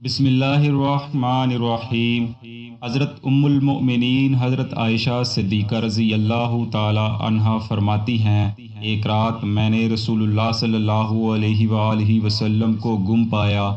بسم اللہ الرحمن الرحیم۔ حضرت ام المؤمنین حضرت عائشہ صدیقہ رضی اللہ تعالی عنہا فرماتی ہیں، ایک رات میں نے رسول اللہ صلی اللہ علیہ وآلہ وسلم کو گم پایا۔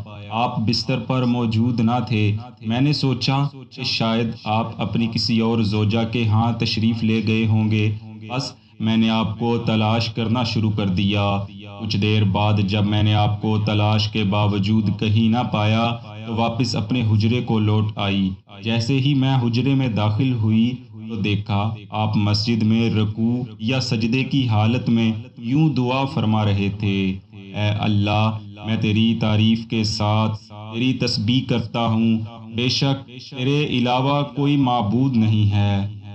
آپ بستر پر موجود نہ تھے۔ میں نے سوچا کہ شاید آپ اپنی کسی اور زوجہ کے ہاں تشریف لے گئے ہوں گے، بس میں نے آپ کو تلاش کرنا شروع کر دیا۔ کچھ دیر بعد جب میں نے آپ کو تلاش کے باوجود کہیں نہ پایا تو واپس اپنے حجرے کو لوٹ آئی۔ جیسے ہی میں حجرے میں داخل ہوئی تو دیکھا آپ مسجد میں رکوع یا سجدے کی حالت میں یوں دعا فرما رہے تھے، اے اللہ، میں تیری تعریف کے ساتھ تیری تسبیح کرتا ہوں، بے شک تیرے علاوہ کوئی معبود نہیں ہے۔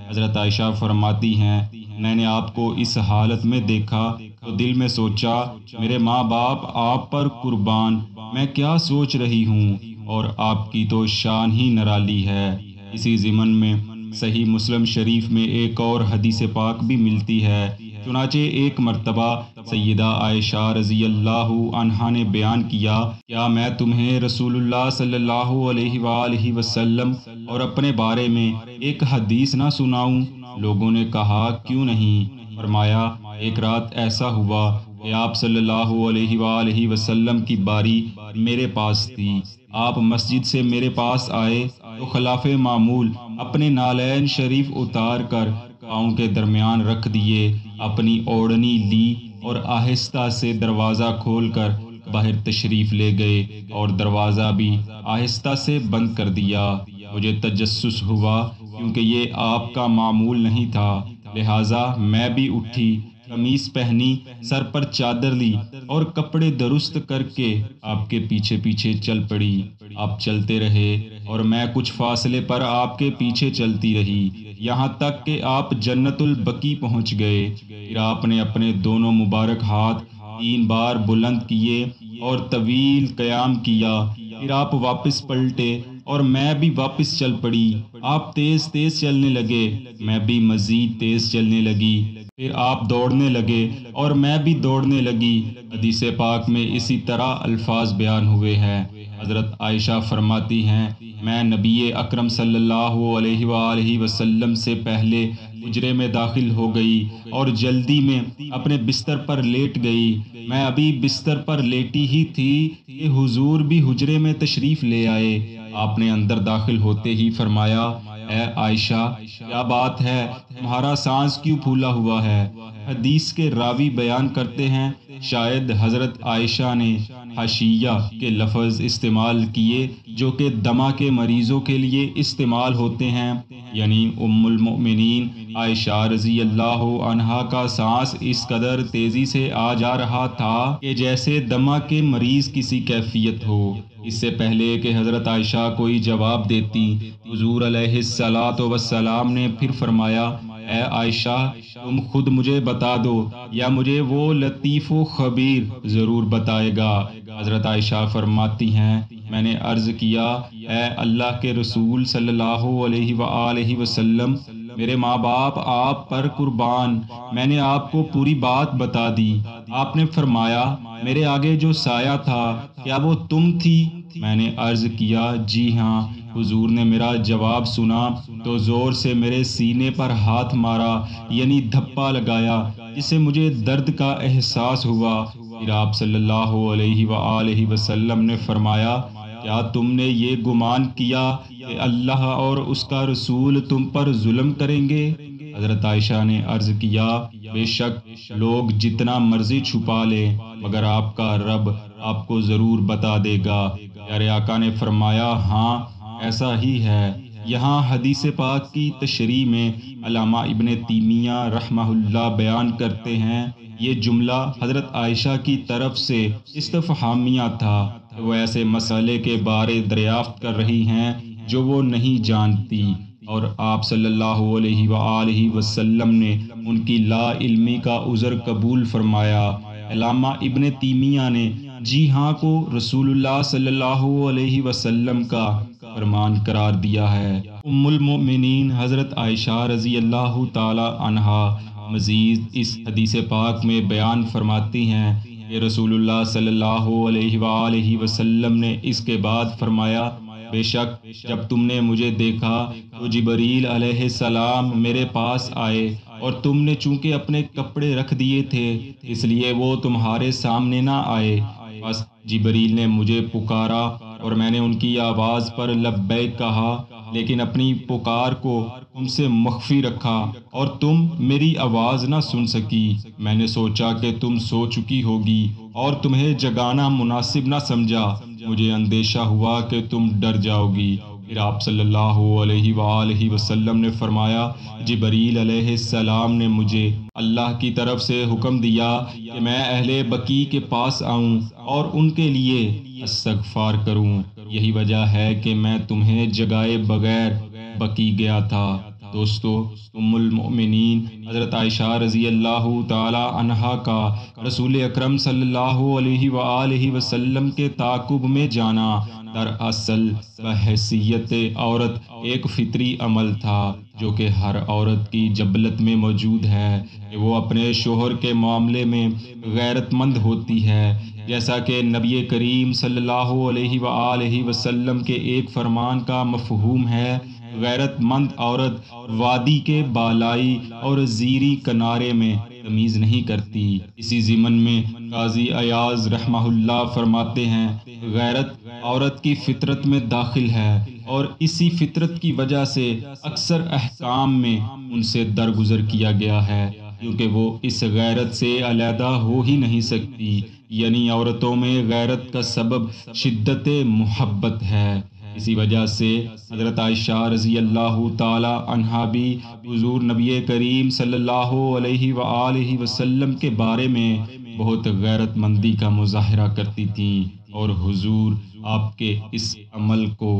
حضرت عائشہ فرماتی ہیں، میں نے آپ کو اس حالت میں دیکھا تو دل میں سوچا، میرے ماں باپ آپ پر قربان، میں کیا سوچ رہی ہوں، اور آپ کی تو شان ہی نرالی ہے۔ اسی ضمن میں صحیح مسلم شریف میں ایک اور حدیث پاک بھی ملتی ہے۔ چنانچہ ایک مرتبہ سیدہ عائشہ رضی اللہ عنہا نے بیان کیا، کیا میں تمہیں رسول اللہ صلی اللہ علیہ وآلہ وسلم اور اپنے بارے میں ایک حدیث نہ سناؤں؟ لوگوں نے کہا، کیوں نہیں؟ فرمایا، ایک رات ایسا ہوا کہ آپ صلی اللہ علیہ وآلہ وسلم کی باری میرے پاس تھی۔ آپ مسجد سے میرے پاس آئے تو خلاف معمول اپنے نالین شریف اتار کر پاؤں کے درمیان رکھ دیے، اپنی اوڑھنی لی اور آہستہ سے دروازہ کھول کر باہر تشریف لے گئے اور دروازہ بھی آہستہ سے بند کر دیا۔ مجھے تجسس ہوا، کیونکہ یہ آپ کا معمول نہیں تھا، لہٰذا میں بھی اٹھی، قمیص پہنی، سر پر چادر لی اور کپڑے درست کر کے آپ کے پیچھے پیچھے چل پڑی۔ آپ چلتے رہے اور میں کچھ فاصلے پر آپ کے پیچھے چلتی رہی، یہاں تک کہ آپ جنت البقیع پہنچ گئے۔ پھر آپ نے اپنے دونوں مبارک ہاتھ 3 بار بلند کیے اور طویل قیام کیا، پھر آپ واپس پلٹے اور میں بھی واپس چل پڑی۔ آپ تیز تیز چلنے لگے، میں بھی مزید تیز چلنے لگی، پھر آپ دوڑنے لگے اور میں بھی دوڑنے لگی۔ حدیث پاک میں اسی طرح الفاظ بیان ہوئے ہیں۔ حضرت عائشہ فرماتی ہیں، میں نبی اکرم صلی اللہ علیہ وآلہ وسلم سے پہلے حجرے میں داخل ہو گئی اور جلدی میں اپنے بستر پر لیٹ گئی۔ میں ابھی بستر پر لیٹی ہی تھی کہ حضور بھی حجرے میں تشریف لے آئے۔ آپ نے اندر داخل ہوتے ہی فرمایا، اے عائشہ، کیا بات ہے، تمہارا سانس کیوں پھولا ہوا ہے؟ حدیث کے راوی بیان کرتے ہیں، شاید حضرت عائشہ نے حاشیہ کے لفظ استعمال کیے جو کہ دمہ کے مریضوں کے لیے استعمال ہوتے ہیں، یعنی ام المؤمنین عائشہ رضی اللہ عنہا کا سانس اس قدر تیزی سے آ جا رہا تھا کہ جیسے دمہ کے مریض کسی کیفیت ہو۔ اس سے پہلے کہ حضرت عائشہ کوئی جواب دیتی، حضور علیہ الصلاۃ والسلام نے پھر فرمایا، اے عائشہ، تم خود مجھے بتا دو یا مجھے وہ لطیف و خبیر ضرور بتائے گا۔ حضرت عائشہ فرماتی ہیں، میں نے عرض کیا، اے اللہ کے رسول صلی اللہ علیہ وآلہ وسلم، میرے ماں باپ آپ پر قربان، میں نے آپ کو پوری بات بتا دی۔ آپ نے فرمایا، میرے آگے جو سایہ تھا کیا وہ تم تھی؟ میں نے عرض کیا، جی ہاں۔ حضور نے میرا جواب سنا تو زور سے میرے سینے پر ہاتھ مارا، یعنی دھپا لگایا، جس سے مجھے درد کا احساس ہوا۔ پھر آپ صلی اللہ علیہ وآلہ وسلم نے فرمایا، کیا تم نے یہ گمان کیا کہ اللہ اور اس کا رسول تم پر ظلم کریں گے؟ حضرت عائشہ نے عرض کیا، بے شک لوگ جتنا مرضی چھپا لیں مگر آپ کا رب آپ کو ضرور بتا دے گا۔ پیارے آقا نے فرمایا، ہاں ایسا ہی ہے۔ یہاں حدیث پاک کی تشریح میں علامہ ابن تیمیہ رحمہ اللہ بیان کرتے ہیں، یہ جملہ حضرت عائشہ کی طرف سے استفہامیہ تھا، وہ ایسے مسئلے کے بارے دریافت کر رہی ہیں جو وہ نہیں جانتی، اور آپ صلی اللہ علیہ وآلہ وسلم نے ان کی لا علمی کا عذر قبول فرمایا۔ علامہ ابن تیمیہ نے جی ہاں کو رسول اللہ صلی اللہ علیہ وسلم کا فرمان قرار دیا ہے۔ ام المؤمنین حضرت عائشہ رضی اللہ تعالی عنہا مزید اس حدیث پاک میں بیان فرماتی ہیں، کہ رسول اللہ صلی اللہ علیہ وآلہ وسلم نے اس کے بعد فرمایا، بے شک جب تم نے مجھے دیکھا تو جبریل علیہ السلام میرے پاس آئے، اور تم نے چونکہ اپنے کپڑے رکھ دیے تھے اس لیے وہ تمہارے سامنے نہ آئے۔ بس جبریل نے مجھے پکارا اور میں نے ان کی آواز پر لبیک کہا، لیکن اپنی پکار کو تم سے مخفی رکھا اور تم میری آواز نہ سن سکی۔ میں نے سوچا کہ تم سو چکی ہوگی اور تمہیں جگانا مناسب نہ سمجھا۔ مجھے اندیشہ ہوا کہ تم ڈر جاؤ گی۔ پھر آپ صلی اللہ علیہ وآلہ وسلم نے فرمایا، جبریل علیہ السلام نے مجھے اللہ کی طرف سے حکم دیا کہ میں اہل بقیع کے پاس آؤں اور ان کے لیے استغفار کروں۔ یہی وجہ ہے کہ میں تمہیں جگائے بغیر بقیع گیا تھا۔ دوستو، ام المؤمنین حضرت عائشہ رضی اللہ تعالی عنہا کا رسول اکرم صلی اللہ علیہ وآلہ وسلم کے تعاقب میں جانا دراصل بحیثیت عورت ایک فطری عمل تھا جو کہ ہر عورت کی جبلت میں موجود ہے کہ وہ اپنے شوہر کے معاملے میں غیرت مند ہوتی ہے، جیسا کہ نبی کریم صلی اللہ علیہ وآلہ وسلم کے ایک فرمان کا مفہوم ہے، غیرت مند عورت وادی کے بالائی اور زیریں کنارے میں تمیز نہیں کرتی۔ اسی ضمن میں قاضی ایاز رحمہ اللہ فرماتے ہیں، غیرت عورت کی فطرت میں داخل ہے اور اسی فطرت کی وجہ سے اکثر احکام میں ان سے درگزر کیا گیا ہے، کیونکہ وہ اس غیرت سے علیحدہ ہو ہی نہیں سکتی۔ یعنی عورتوں میں غیرت کا سبب شدت محبت ہے۔ اسی وجہ سے حضرت عائشہ رضی اللہ تعالی عنہا بھی حضور نبی کریم صلی اللہ علیہ وآلہ وسلم کے بارے میں بہت غیرت مندی کا مظاہرہ کرتی تھیں، اور حضور آپ کے اس عمل کو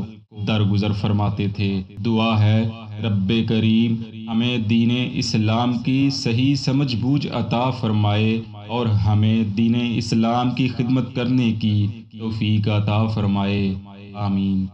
درگزر فرماتے تھے۔ دعا ہے رب کریم ہمیں دین اسلام کی صحیح سمجھ بوجھ عطا فرمائے اور ہمیں دین اسلام کی خدمت کرنے کی توفیق عطا فرمائے۔ آمین۔